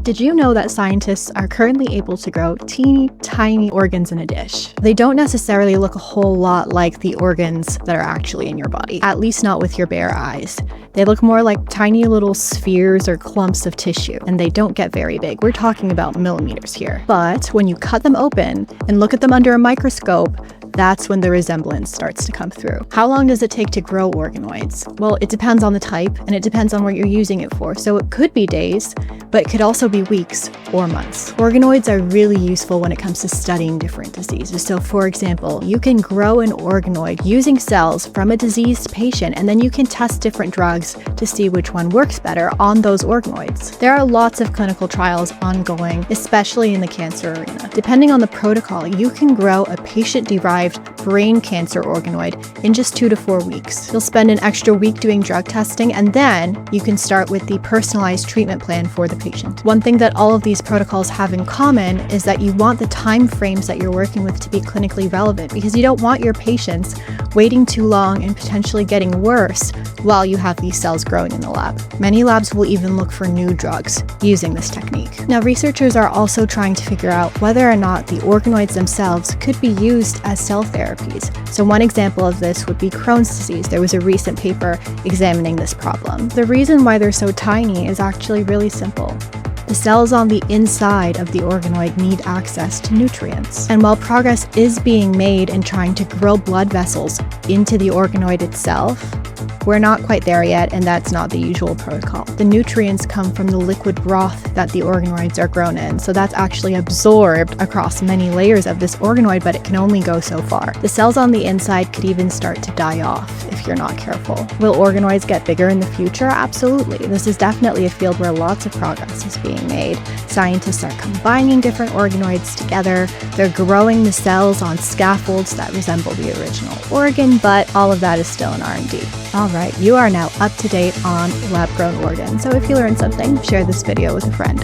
Did you know that scientists are currently able to grow teeny tiny organs in a dish? They don't necessarily look a whole lot like the organs that are actually in your body, at least not with your bare eyes. They look more like tiny little spheres or clumps of tissue, and they don't get very big. We're talking about millimeters here. But when you cut them open and look at them under a microscope, that's when the resemblance starts to come through. How long does it take to grow organoids? Well, it depends on the type, and it depends on what you're using it for. So it could be days, but it could also be weeks or months. Organoids are really useful when it comes to studying different diseases. So for example, you can grow an organoid using cells from a diseased patient, and then you can test different drugs to see which one works better on those organoids. There are lots of clinical trials ongoing, especially in the cancer arena. Depending on the protocol, you can grow a patient-derived brain cancer organoid in just 2 to 4 weeks. You'll spend an extra week doing drug testing, and then you can start with the personalized treatment plan for the patient. One thing that all of these protocols have in common is that you want the time frames that you're working with to be clinically relevant, because you don't want your patients waiting too long and potentially getting worse while you have these cells growing in the lab. Many labs will even look for new drugs using this technique. Now, researchers are also trying to figure out whether or not the organoids themselves could be used as cell therapies. So one example of this would be Crohn's disease. There was a recent paper examining this problem. The reason why they're so tiny is actually really simple. The cells on the inside of the organoid need access to nutrients. And while progress is being made in trying to grow blood vessels into the organoid itself, we're not quite there yet, and that's not the usual protocol. The nutrients come from the liquid broth that the organoids are grown in, so that's actually absorbed across many layers of this organoid, but it can only go so far. The cells on the inside could even start to die off if you're not careful. Will organoids get bigger in the future? Absolutely. This is definitely a field where lots of progress is being made. Scientists are combining different organoids together. They're growing the cells on scaffolds that resemble the original organ, but all of that is still in R&D. Alright, you are now up to date on lab-grown organs, so if you learned something, share this video with a friend.